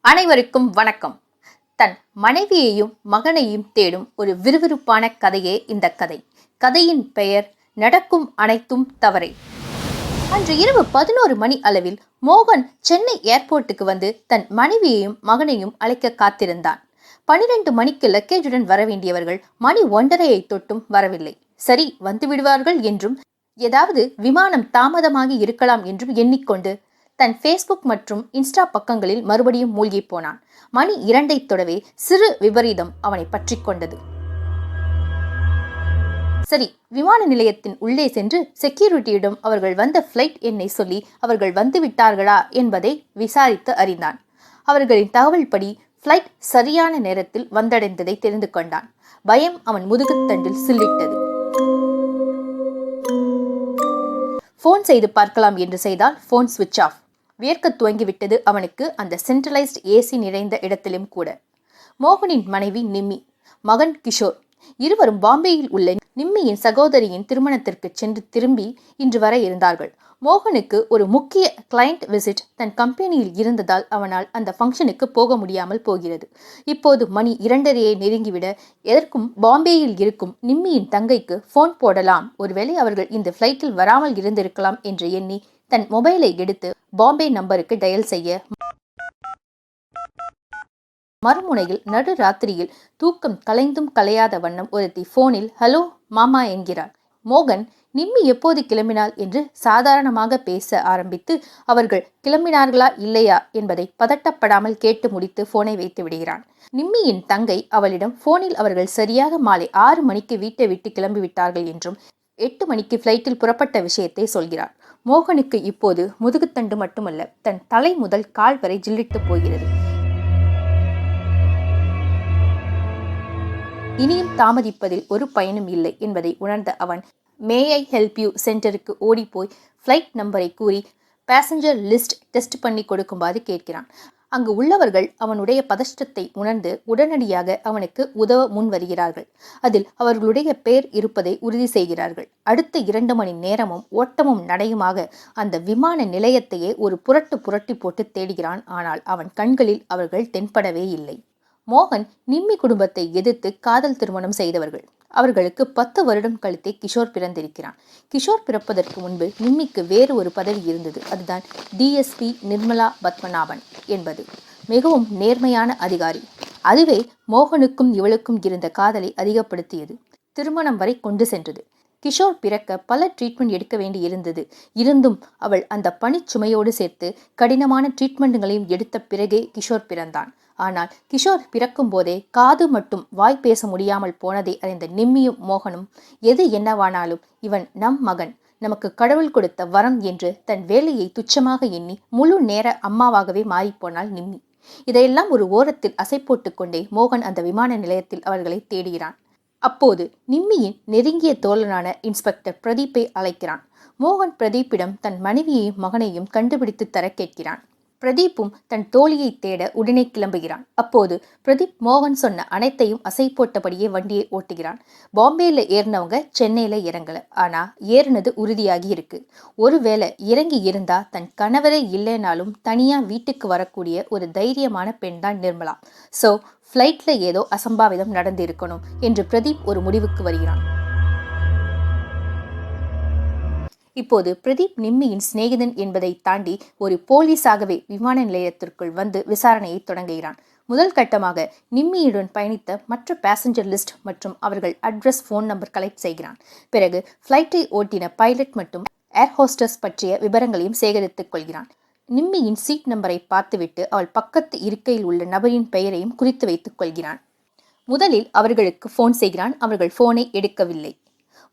அனைவருக்கும் வணக்கம். தன் மனைவியையும் மகனையும் தேடும் ஒரு விறுவிறுப்பான கதையே இந்த கதை. கதையின் பெயர் நடக்கும் அனைத்தும் தவறே. அன்று இரவு 11 மணி அளவில் மோகன் சென்னை ஏர்போர்ட்டுக்கு வந்து தன் மனைவியையும் மகனையும் அழைக்க காத்திருந்தான். 12 மணிக்கு லக்கேஜுடன் வர வேண்டியவர்கள் மணி 1:30 தொட்டும் வரவில்லை. சரி, வந்து விடுவார்கள் என்றும், ஏதாவது விமானம் தாமதமாகி இருக்கலாம் என்றும் எண்ணிக்கொண்டு தன் ஃபேஸ்புக் மற்றும் இன்ஸ்டா பக்கங்களில் மறுபடியும் மூழ்கி போனான். மணி 2 தொடவே சிறு விபரீதம் அவனை பற்றி கொண்டது. சரி, விமான நிலையத்தின் உள்ளே சென்று செக்யூரிட்டியிடம் அவர்கள் வந்த ஃப்ளைட் எண்ணை சொல்லி அவர்கள் வந்து விட்டார்களா என்பதை விசாரித்து அறிந்தான். அவர்களின் தகவல் படி ஃப்ளைட் சரியான நேரத்தில் வந்தடைந்ததை தெரிந்து கொண்டான். பயம் அவன் முதுகுத்தண்டில் சில்லிட்டது. போன் செய்து பார்க்கலாம் என்று செய்தால் போன் சுவிட்ச் ஆஃப். வியர்க்க துவங்கிவிட்டது அவனுக்கு, அந்த சென்ட்ரலைஸ்ட் ஏசி நிறைந்த இடத்திலும் கூட. மோகனின் மனைவி நிம்மி, மகன் கிஷோர் இருவரும் பாம்பேயில் உள்ள நிம்மியின் சகோதரியின் திருமணத்திற்கு சென்று திரும்பி இன்று வர இருந்தார்கள். மோகனுக்கு ஒரு முக்கிய கிளையண்ட் விசிட் தன் கம்பெனியில் இருந்ததால் அவனால் அந்த ஃபங்க்ஷனுக்கு போக முடியாமல் போகிறது. இப்போது மணி 2:30 நெருங்கிவிட எதற்கும் பாம்பேயில் இருக்கும் நிம்மியின் தங்கைக்கு போன் போடலாம், ஒருவேளை அவர்கள் இந்த ஃப்ளைட்டில் வராமல் இருந்திருக்கலாம் என்று எண்ணி தன் மொபைலை எடுத்து பாம்பே நம்பருக்கு டயல் செய்ய, மறுமுனையில் நடு ராத்திரியில் தூக்கம் கலைந்தும் கலையாத வண்ணம் ஒருத்தி போனில் ஹலோ மாமா என்கிறார். மோகன் நிம்மி எப்போது கிளம்பினாள் என்று சாதாரணமாக பேச ஆரம்பித்து அவர்கள் கிளம்பினார்களா இல்லையா என்பதை பதட்டப்படாமல் கேட்டு முடித்து போனை வைத்து விடுகிறான். நிம்மியின் தங்கை அவளிடம் போனில் அவர்கள் சரியாக மாலை 6 மணிக்கு வீட்டை விட்டு கிளம்பிவிட்டார்கள் என்றும் 8 மணிக்கு ஃப்ளைட்டில் புறப்பட்ட விஷயத்தை சொல்கிறார். மோகனுக்கு இப்போது முதுகுத்தண்டு மட்டுமல்ல, தன் தலை முதல் கால் வரை ஜில்லிட்டு போகிறது. இனியும் தாமதிப்பதில் ஒரு பயனும் இல்லை என்பதை உணர்ந்த அவன் மே ஐ ஹெல்ப் யூ சென்டருக்கு ஓடிப்போய் ஃப்ளைட் நம்பரை கூறி பேசஞ்சர் லிஸ்ட் டெஸ்ட் பண்ணி கொடுக்குமாறு கேட்கிறான். அங்கு உள்ளவர்கள் அவனுடைய பதஷ்டத்தை உணர்ந்து உடனடியாக அவனுக்கு உதவ முன் வருகிறார்கள். அதில் அவர்களுடைய பெயர் இருப்பதை உறுதி செய்கிறார்கள். அடுத்த 2 மணி நேரமும் ஓட்டமும் நடையுமாக அந்த விமான நிலையத்தையே ஒரு புரட்டி போட்டு தேடுகிறான். ஆனால் அவன் கண்களில் அவர்கள் தென்படவே இல்லை. மோகன் நிம்மி குடும்பத்தை எதிர்த்து காதல் திருமணம் செய்தவர்கள். அவர்களுக்கு 10 வருடம் கழித்தே கிஷோர் பிறந்திருக்கிறான். கிஷோர் பிறப்பதற்கு முன்பு நிம்மிக்கு வேறு ஒரு பதவி இருந்தது. அதுதான் டிஎஸ்பி நிர்மலா பத்மநாபன் என்பது. மிகவும் நேர்மையான அதிகாரி. அதுவே மோகனுக்கும் இவளுக்கும் இருந்த காதலை அதிகப்படுத்தியது, திருமணம் வரை கொண்டு சென்றது. கிஷோர் பிறக்க பல ட்ரீட்மெண்ட் எடுக்க வேண்டி இருந்தது. இருந்தும் அவள் அந்த பணிச்சுமையோடு சேர்த்து கடினமான ட்ரீட்மெண்ட்டுகளையும் எடுத்த பிறகே கிஷோர் பிறந்தான். ஆனால் கிஷோர் பிறக்கும் போதே காது மட்டும் வாய் பேச முடியாமல் போனதை அறிந்த நிம்மியும் மோகனும் எது என்னவானாலும் இவன் நம் மகன், நமக்கு கடவுள் கொடுத்த வரம் என்று தன் வேலையை துச்சமாக எண்ணி முழு நேர அம்மாவாகவே மாறிப்போனாள் நிம்மி. இதையெல்லாம் ஒரு ஓரத்தில் அசை போட்டு கொண்டே மோகன் அந்த விமான நிலையத்தில் அவர்களை தேடுகிறான். அப்போது நிம்மியின் நெருங்கிய தோழனான இன்ஸ்பெக்டர் பிரதீப்பை அழைக்கிறான். மோகன் பிரதீப்பிடம் தன் மனைவியையும் மகனையும் கண்டுபிடித்து தர கேட்கிறான். பிரதீப்பும் தன் தோழியை தேட உடனே கிளம்புகிறான். அப்போது பிரதீப் மோகன் சொன்ன அனைத்தையும் அசை போட்டபடியே வண்டியை ஓட்டுகிறான். பாம்பேல ஏறினவங்க சென்னையில இறங்கல, ஆனா ஏறினது உறுதியாகி இருக்கு. ஒருவேளை இறங்கி இருந்தா தன் கணவரே இல்லைனாலும் தனியா வீட்டுக்கு வரக்கூடிய ஒரு தைரியமான பெண் தான் நிர்மலா. சோ ஃப்ளைட்ல ஏதோ அசம்பாவிதம் நடந்து இருக்கணும் என்று பிரதீப் ஒரு முடிவுக்கு வருகிறான். இப்போது பிரதீப் நிம்மியின் சிநேகிதன் என்பதை தாண்டி ஒரு போலீஸாகவே விமான நிலையத்திற்குள் வந்து விசாரணையை தொடங்குகிறான். முதல் கட்டமாக நிம்மியுடன் பயணித்த மற்ற பேசஞ்சர் லிஸ்ட் மற்றும் அவர்கள் அட்ரஸ், ஃபோன் நம்பர் கலெக்ட் செய்கிறான். பிறகு ஃப்ளைட்டை ஓட்டின பைலட் மற்றும் ஏர் ஹோஸ்டஸ் பற்றிய விவரங்களையும் சேகரித்துக் கொள்கிறான். நிம்மியின் சீட் நம்பரை பார்த்துவிட்டு அவள் பக்கத்து இருக்கையில் உள்ள நபரின் பெயரையும் குறித்து வைத்துக் கொள்கிறான். முதலில் அவர்களுக்கு ஃபோன் செய்கிறான். அவர்கள் ஃபோனை எடுக்கவில்லை.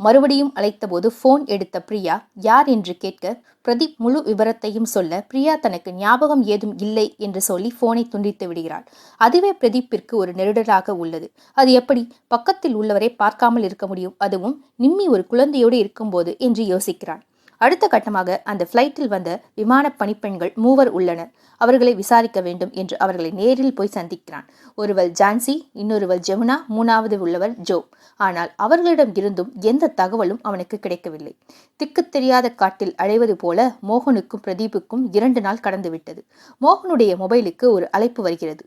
மறுபடியும் அழைத்தபோது ஃபோன் எடுத்த பிரியா யார் என்று கேட்க பிரதீப் முழு விபரத்தையும் சொல்ல பிரியா தனக்கு ஞாபகம் ஏதும் இல்லை என்று சொல்லி ஃபோனை துண்டித்து விடுகிறாள். அதுவே பிரதீப்பிற்கு ஒரு நெருடலாக உள்ளது. அது எப்படி பக்கத்தில் உள்ளவரை பார்க்காமல் இருக்க முடியும், அதுவும் நிம்மி ஒரு குழந்தையோடு இருக்கும்போது என்று யோசிக்கிறான். அடுத்த கட்டமாக அந்த ஃப்ளைட்டில் வந்த விமான பணிப்பெண்கள் 3 உள்ளனர். அவர்களை விசாரிக்க வேண்டும் என்று அவர்களை நேரில் போய் சந்திக்கிறான். ஒருவள் ஜான்சி, இன்னொருவள் ஜெமுனா, 3வது உள்ளவர் ஜோ. ஆனால் அவர்களிடம் இருந்தும் எந்த தகவலும் அவனுக்கு கிடைக்கவில்லை. திக்கு தெரியாத காட்டில் அழைவது போல மோகனுக்கும் பிரதீப்புக்கும் 2 நாள் கடந்துவிட்டது. மோகனுடைய மொபைலுக்கு ஒரு அழைப்பு வருகிறது.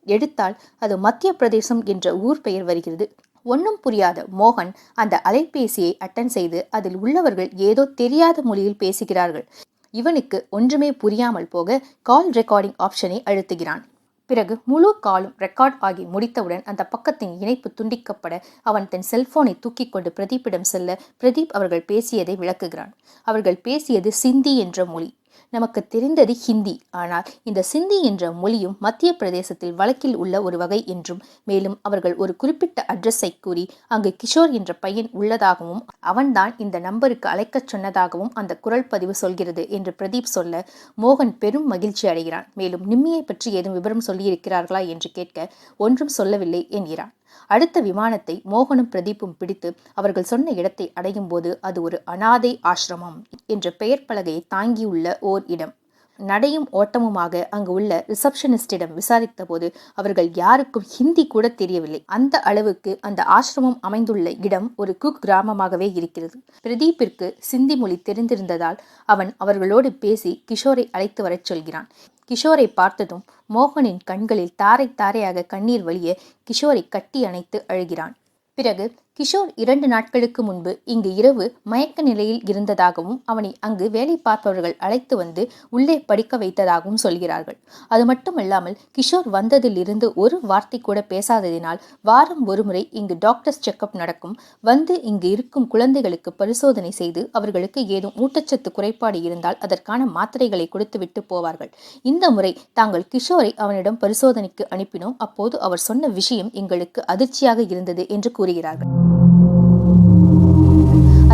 எடுத்தால் அது மத்திய பிரதேசம் என்ற ஊர் பெயர் வருகிறது. ஒன்றும் புரியாத மோகன் அந்த அலைபேசியை அட்டன் செய்து அதில் உள்ளவர்கள் ஏதோ தெரியாத மொழியில் பேசுகிறார்கள். இவனுக்கு ஒன்றுமே புரியாமல் போக கால் ரெக்கார்டிங் ஆப்ஷனை அழுத்துகிறான். பிறகு முழு காலும் ரெக்கார்ட் ஆகி முடித்தவுடன் அந்த பக்கத்தின் இணைப்பு துண்டிக்கப்பட அவன் தன் செல்போனை தூக்கி கொண்டு பிரதீப்பிடம் செல்ல பிரதீப் அவர்கள் பேசியதை விளக்குகிறான். அவர்கள் பேசியது சிந்தி என்ற மொழி. நமக்கு தெரிந்தது ஹிந்தி. ஆனால் இந்த சிந்தி என்ற மொழியும் மத்திய பிரதேசத்தில் வழக்கில் உள்ள ஒரு வகை என்றும், மேலும் அவர்கள் ஒரு குறிப்பிட்ட அட்ரஸை கூறி அங்கு கிஷோர் என்ற பையன் உள்ளதாகவும் அவன்தான் இந்த நம்பருக்கு அழைக்கச் சொன்னதாகவும் அந்த குரல் பதிவு சொல்கிறது என்று பிரதீப் சொல்ல மோகன் பெரும் மகிழ்ச்சி அடைகிறான். மேலும் நிம்மியை பற்றி ஏதும் விவரம் சொல்லியிருக்கிறார்களா என்று கேட்க ஒன்றும் சொல்லவில்லை என்கிறான். அடுத்த விமானத்தை மோகனும் பிரதீப்பும் பிடித்து அவர்கள் சொன்ன இடத்தை அடையும் போது அது ஒரு அனாதை ஆசிரமம் என்ற பெயர் பலகையை தாங்கியுள்ள ஓர் இடம். நடையும் ஓட்டமுமாக அங்கு உள்ள ரிசப்ஷனிஸ்டிடம் விசாரித்த போது அவர்கள் யாருக்கும் ஹிந்தி கூட தெரியவில்லை. அந்த அளவுக்கு அந்த ஆசிரமம் அமைந்துள்ள இடம் ஒரு குக் கிராமமாகவே இருக்கிறது. பிரதீப்பிற்கு சிந்தி மொழி தெரிந்திருந்ததால் அவன் அவர்களோடு பேசி கிஷோரை அழைத்து வரச் சொல்கிறான். கிஷோரை பார்த்ததும் மோகனின் கண்களில் தாரை தாரையாக கண்ணீர் வழிய கிஷோரை கட்டி அணைத்து அழுகிறான். பிறகு கிஷோர் 2 நாட்களுக்கு முன்பு இங்கு இரவு மயக்க நிலையில் இருந்ததாகவும் அவனை அங்கு வேலை பார்ப்பவர்கள் அழைத்து வந்து உள்ளே படிக்க வைத்ததாகவும் சொல்கிறார்கள். அது மட்டுமல்லாமல் கிஷோர் வந்ததில் இருந்து ஒரு வார்த்தை கூட பேசாததினால் வாரம் ஒருமுறை இங்கு டாக்டர்ஸ் செக்கப் நடக்கும். வந்து இங்கு இருக்கும் குழந்தைகளுக்கு பரிசோதனை செய்து அவர்களுக்கு ஏதும் ஊட்டச்சத்து குறைபாடு இருந்தால் அதற்கான மாத்திரைகளை கொடுத்துவிட்டு போவார்கள். இந்த முறை தாங்கள் கிஷோரை அவனிடம் பரிசோதனைக்கு அனுப்பினோம். அப்போது அவர் சொன்ன விஷயம் எங்களுக்கு அதிர்ச்சியாக இருந்தது என்று கூறுகிறார்கள்.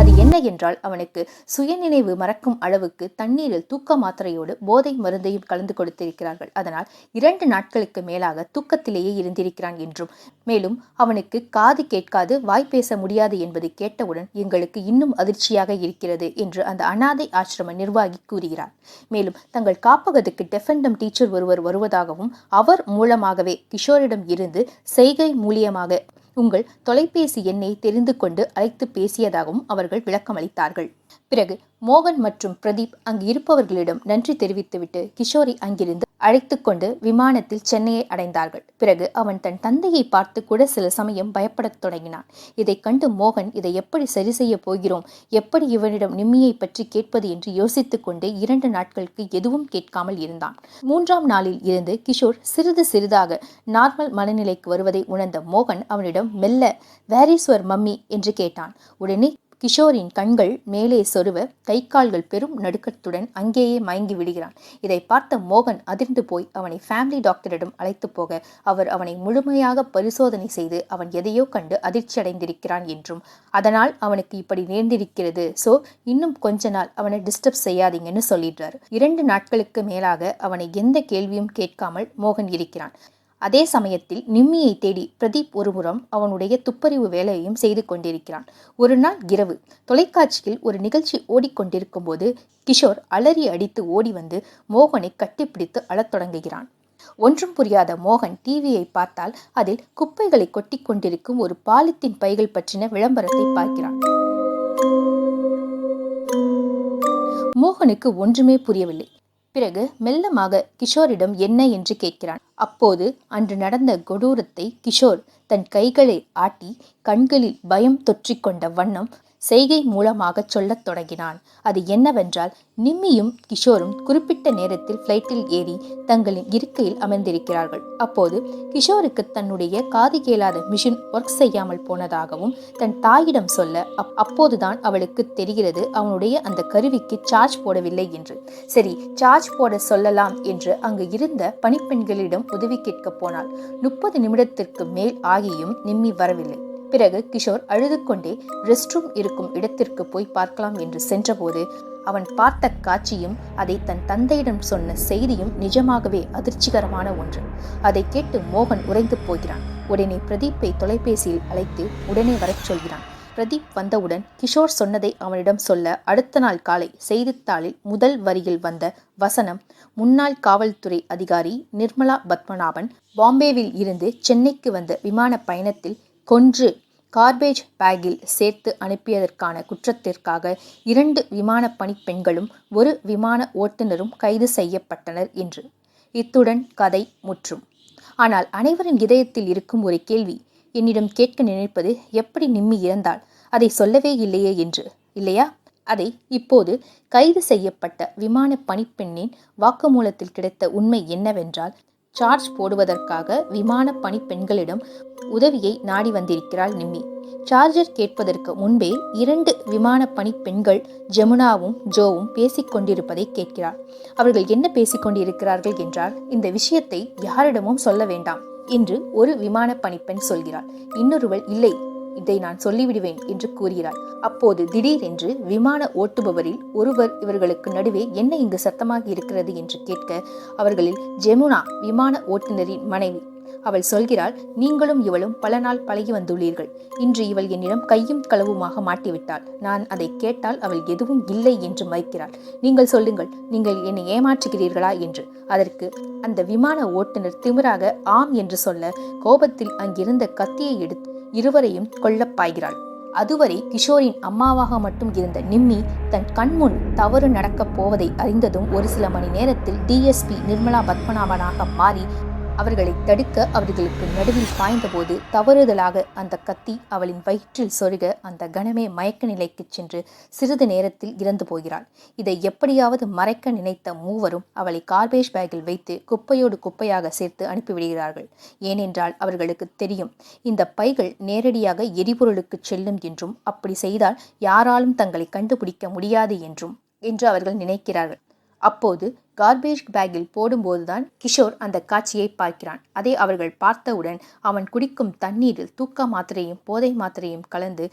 அது என்ன என்றால் அவனுக்கு சுயநினைவு மறக்கும் அளவுக்கு தண்ணீரில் தூக்க மாத்திரையோடு போதை மருந்தையும் கலந்து கொடுத்திருக்கிறார்கள். அதனால் 2 நாட்களுக்கு மேலாக தூக்கத்திலேயே இருந்திருக்கிறான் என்றும், மேலும் அவனுக்கு காது கேட்காது, வாய் பேச முடியாது என்பது கேட்டவுடன் எங்களுக்கு இன்னும் அதிர்ச்சியாக இருக்கிறது என்று அந்த அனாதை ஆசிரம நிர்வாகி கூறுகிறார். மேலும் தங்கள் காப்பகத்துக்கு டெஃபெண்டம் டீச்சர் ஒருவர் வருவதாகவும் அவர் மூலமாகவே கிஷோரிடம் இருந்து செய்கை மூலியமாக உங்கள் தொலைபேசி எண்ணை தெரிந்து கொண்டு அழைத்து பேசியதாகவும் அவர்கள் விளக்கமளித்தார்கள். பிறகு மோகன் மற்றும் பிரதீப் அங்கு இருப்பவர்களிடம் நன்றி தெரிவித்துவிட்டு கிஷோரை அங்கிருந்து அழைத்து கொண்டு விமானத்தில் சென்னையை அடைந்தார்கள். பிறகு அவன் தன் தந்தையை பார்த்து கூட சில சமயம் பயப்படத் தொடங்கினான். இதை கண்டு மோகன் இதை எப்படி சரி செய்ய போகிறோம், எப்படி இவனிடம் நிம்மியை பற்றி கேட்பது என்று யோசித்துக் கொண்டு 2 நாட்களுக்கு எதுவும் கேட்காமல் இருந்தான். 3ஆம் நாளில் இருந்து கிஷோர் சிறிது சிறிதாக நார்மல் மனநிலைக்கு வருவதை உணர்ந்த மோகன் அவனிடம் மெல்ல "வேர் இஸ் யுவர் மம்மி" என்று கேட்டான். உடனே கிஷோரின் கண்கள் மேலே சொருவ கை கால்கள் பெரும் நடுக்கத்துடன் அங்கேயே மயங்கி விடுகிறான். இதை பார்த்த மோகன் அதிர்ந்து போய் அவனை ஃபேமிலி டாக்டரிடம் அழைத்து போக அவர் அவனை முழுமையாக பரிசோதனை செய்து அவன் எதையோ கண்டு அதிர்ச்சி அடைந்திருக்கிறான் என்றும், அதனால் அவனுக்கு இப்படி நேர்ந்திருக்கிறது, ஸோ இன்னும் கொஞ்ச நாள் அவனை டிஸ்டர்ப் செய்யாதீங்கன்னு சொல்லிடுறாரு. 2 நாட்களுக்கு மேலாக அவனை எந்த கேள்வியும் கேட்காமல் மோகன் இருக்கிறான். அதே சமயத்தில் நிம்மியை தேடி பிரதீப் ஒருபுறம் அவனுடைய துப்பறிவு வேலையையும் செய்து கொண்டிருக்கிறான். ஒரு நாள் இரவு தொலைக்காட்சியில் ஒரு நிகழ்ச்சி ஓடிக்கொண்டிருக்கும் போது கிஷோர் அலறி அடித்து ஓடி வந்து மோகனை கட்டிப்பிடித்து அழத் தொடங்குகிறான். ஒன்றும் புரியாத மோகன் டிவியை பார்த்தால் அதில் குப்பைகளை கொட்டி கொண்டிருக்கும் ஒரு பாலித்தீன் பைகள் பற்றின விளம்பரத்தை பார்க்கிறான். மோகனுக்கு ஒன்றுமே புரியவில்லை. பிறகு மெல்லமாக கிஷோரிடம் என்ன என்று கேட்கிறான். அப்போது அன்று நடந்த கொடூரத்தை கிஷோர் தன் கைகளை ஆட்டி கண்களில் பயம் தொற்றிக்கொண்ட வண்ணம் செய்கை மூலமாக சொல்லத் தொடங்கினான். அது என்னவென்றால், நிம்மியும் கிஷோரும் குறிப்பிட்ட நேரத்தில் ஃப்ளைட்டில் ஏறி தங்களின் இருக்கையில் அமர்ந்திருக்கிறார்கள். அப்போது கிஷோருக்கு தன்னுடைய காது கேளாத மிஷின் ஒர்க் செய்யாமல் போனதாகவும் தன் தாயிடம் சொல்ல அப்போதுதான் அவளுக்கு தெரிகிறது அவனுடைய அந்த கருவிக்கு சார்ஜ் போடவில்லை என்று. சரி, சார்ஜ் போட சொல்லலாம் என்று அங்கு இருந்த பணிப்பெண்களிடம் உதவி கேட்க போனாள். 30 நிமிடத்திற்கு மேல் ஆகியும் நிம்மி வரவில்லை. பிறகு கிஷோர் அழுது கொண்டே ரெஸ்ட் ரூம் இருக்கும் இடத்திற்கு போய் பார்க்கலாம் என்று சென்றபோது அவன் பார்த்த காட்சியும் அதை தன் தந்தையிடம் சொன்ன செய்தியும் நிஜமாகவே அதிர்ச்சிகரமான ஒன்று. அதை கேட்டு மோகன் உறைந்து போகிறான். உடனே பிரதீப்பை தொலைபேசியில் அழைத்து உடனே வரச் சொல்கிறான். பிரதீப் வந்தவுடன் கிஷோர் சொன்னதை அவனிடம் சொல்ல அடுத்த நாள் காலை செய்தித்தாளில் முதல் வரியில் வந்த வசனம், முன்னாள் காவல்துறை அதிகாரி நிர்மலா பத்மநாபன் பாம்பேவில் இருந்து சென்னைக்கு வந்த விமான பயணத்தில் கொன்று கார்பேஜ் பேக்கில் சேர்த்து அனுப்பியதற்கான குற்றத்திற்காக 2 விமான பணிப்பெண்களும் 1 விமான ஓட்டுநரும் கைது செய்யப்பட்டனர் என்று. இத்துடன் கதை முற்றும். ஆனால் அனைவரின் இதயத்தில் இருக்கும் ஒரு கேள்வி, என்னிடம் கேட்க நினைப்பது, எப்படி நிம்மி இறந்தாள், அதை சொல்லவே இல்லையே என்று, இல்லையா? அதை இப்போது கைது செய்யப்பட்ட விமான பணிப்பெண்ணின் வாக்குமூலத்தில் கிடைத்த உண்மை என்னவென்றால், சார்ஜ் போடுவதற்காக விமான பணிப்பெண்களிடம் உதவியை நாடி வந்திருக்கிறாள் நிம்மி. சார்ஜர் கேட்பதற்கு முன்பே 2 விமான பணிப்பெண்கள் ஜமுனாவும் ஜோவும் பேசிக்கொண்டிருப்பதை கேட்கிறார். அவர்கள் என்ன பேசிக்கொண்டிருக்கிறார்கள் என்றால், இந்த விஷயத்தை யாரிடமும் சொல்ல வேண்டாம் என்று ஒரு விமான பணிப்பெண் சொல்கிறாள். இன்னொருவள், இல்லை, இதை நான் சொல்லிவிடுவேன் என்று கூறுகிறாள். அப்போது திடீரென்று விமான ஓட்டுபவரில் ஒருவர் இவர்களுக்கு நடுவே என்ன இங்கு சத்தமாக இருக்கிறது என்று கேட்க, அவர்களில் ஜெமுனா விமான ஓட்டுநரின் மனைவி. அவள் சொல்கிறாள், நீங்களும் இவளும் பல நாள் பழகி வந்துள்ளீர்கள். இன்று இவள் என்னிடம் கையும் களவுமாக மாட்டிவிட்டாள். நான் அதை கேட்டால் அவள் எதுவும் இல்லை என்று மறுக்கிறாள். நீங்கள் சொல்லுங்கள், நீங்கள் என்னை ஏமாற்றுகிறீர்களா என்று. அதற்கு அந்த விமான ஓட்டுநர் திமிராக ஆம் என்று சொல்ல, கோபத்தில் அங்கிருந்த கத்தியை எடுத்து இருவரையும் கொல்லப் பாய்கிறாள். அதுவரை கிஷோரின் அம்மாவாக மட்டும் இருந்த நிம்மி தன் கண்முன் தவறு நடக்கப் போவதை அறிந்ததும் ஒரு சில மணி நேரத்தில் டிஎஸ்பி நிர்மலா பத்மநாபனாக மாறி அவர்களை தடுக்க அவர்களுக்கு நடுவில் பாய்ந்தபோது தவறுதலாக அந்த கத்தி அவளின் வயிற்றில் சொருக அந்த கணமே மயக்க நிலைக்கு சென்று சிறிது நேரத்தில் இறந்து போகிறாள். இதை எப்படியாவது மறைக்க நினைத்த மூவரும் அவளை கார்பேஜ் பேக்கில் வைத்து குப்பையோடு குப்பையாக சேர்த்து அனுப்பிவிடுகிறார்கள். ஏனென்றால் அவர்களுக்கு தெரியும், இந்த பைகள் நேரடியாக எரிபொருளுக்கு செல்லும் என்றும் அப்படி செய்தால் யாராலும் தங்களை கண்டுபிடிக்க முடியாது என்று அவர்கள் நினைக்கிறார்கள். அப்போது கார்பேஜ் பேக்கில் போடும்போதுதான் கிஷோர் அந்த காட்சியை பார்க்கிறான். அதை அவர்கள் பார்த்தவுடன் அவன் குடிக்கும் தண்ணீரில் தூக்க மாத்திரையும் போதை மாத்திரையும் கலந்து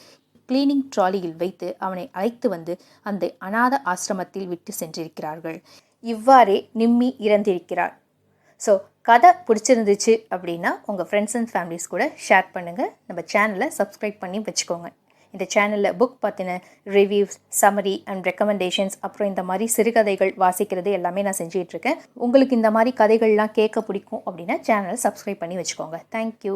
கிளீனிங் ட்ராலியில் வைத்து அவனை அழைத்து வந்து அந்த அநாத ஆசிரமத்தில் விட்டு சென்றிருக்கிறார்கள். இவ்வாறே நிம்மி இறந்திருக்கிறாள். ஸோ கதை பிடிச்சிருந்துச்சு அப்படின்னா உங்கள் ஃப்ரெண்ட்ஸ் அண்ட் ஃபேமிலிஸ் கூட ஷேர் பண்ணுங்கள். நம்ம சேனலை சப்ஸ்கிரைப் பண்ணி வச்சுக்கோங்க. இந்த சேனலில் புக் பற்றின ரிவ்யூஸ், சம்மரி அண்ட் ரெக்கமெண்டேஷன்ஸ், அப்புறம் இந்த மாதிரி சிறுகதைகள் வாசிக்கிறது எல்லாமே நான் செஞ்சிகிட்ருக்கேன். உங்களுக்கு இந்த மாதிரி கதைகள்லாம் கேட்க பிடிக்கும் அப்படின்னா சேனலை சப்ஸ்கிரைப் பண்ணி வச்சுக்கோங்க. தேங்க்யூ.